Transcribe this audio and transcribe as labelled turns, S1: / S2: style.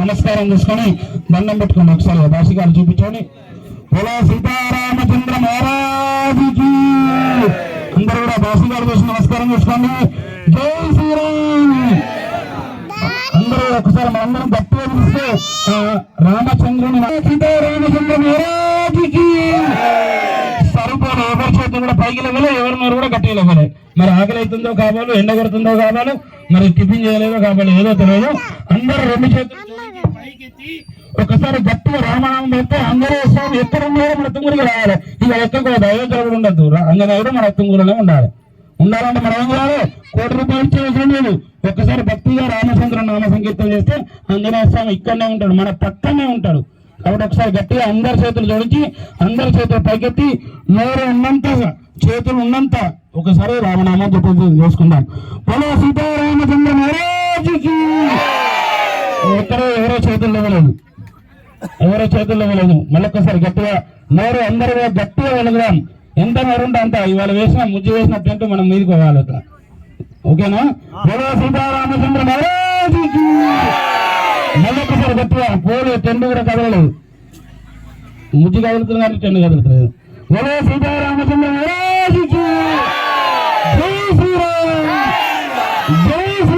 S1: నమస్కారం చేసుకొని దండం పెట్టుకోండి. ఒకసారి భాషగారు చూపించండి. బోలో సీతారామచంద్ర మహారాజుకి. అందరూ కూడా భాషగారు చేసి నమస్కారం చేసుకోండి. జై శ్రీరామ్. అందరూ ఒకసారి మనందరం గట్టిగా పిలిస్తే రామచంద్రుని సీతారామచంద్ర మహారాజుకి. సరిపోలే ఎవరి చేతులు కూడా పైకి లేవలే, ఎవరి నోరు కూడా గట్టిగా లేవలే. మరి ఆకలి అవుతుందో కావాలి, ఎండ కొడుతుందో కావాలి, మరి టిఫిన్ చేయలేదో కావాలి, ఏదో తెలియదు. అందరూ రెండు చేతులు పైకెత్తి ఒకసారి గట్టిగా రామనామం పెడితే అందరూ స్వామి ఎక్కడున్నారో మన తుంగురికి రావాలి. ఇక ఎక్కడ దైవజన కూడా ఉండద్దు, అంగనాయుడు మన తుంగురులోనే ఉండాలి. ఉండాలంటే మనం ఏం చేయాలి? ₹1 ఇచ్చే అవసరం లేదు. ఒక్కసారి భక్తిగా రామచంద్ర నామ సంకీర్తన చేస్తే ఆంజనేయ స్వామి ఇక్కడనే ఉంటాడు, మన పక్కనే ఉంటాడు. కాబట్టి ఒకసారి గట్టిగా అందరి చేతులు జోడించి అందరి చేతులు పైకెత్తి నోరు ఉన్నంత చేతులు ఉన్నంత ఒకసారి రామనామం జపం చేసుకుందాం. బోలో సీతారామచంద్ర మహారాజుకి. ఎవరో చేతులు ఇవ్వలేదు, ఎవరో చేతులు ఇవ్వలేదు. మళ్ళొక్కసారి గట్టిగా నోరు అందరూ గట్టిగా వెళదాం. ఎంత నోరు ఉంటే అంత. ఇవాళ వేసిన ముజ్జు వేసిన టెంట్ మనం మీదకి పోవాలి. ఓకేనా? బోలో సీతారామచంద్ర మహారాజుకి. మళ్ళొక్కసారి గట్టిగా పోలే. టెంట్ కూడా కదలలేదు, ముజ్జు కదులుతుంది కానీ టెంట్ కదులుతుంది. బోలో సీతారామచంద్ర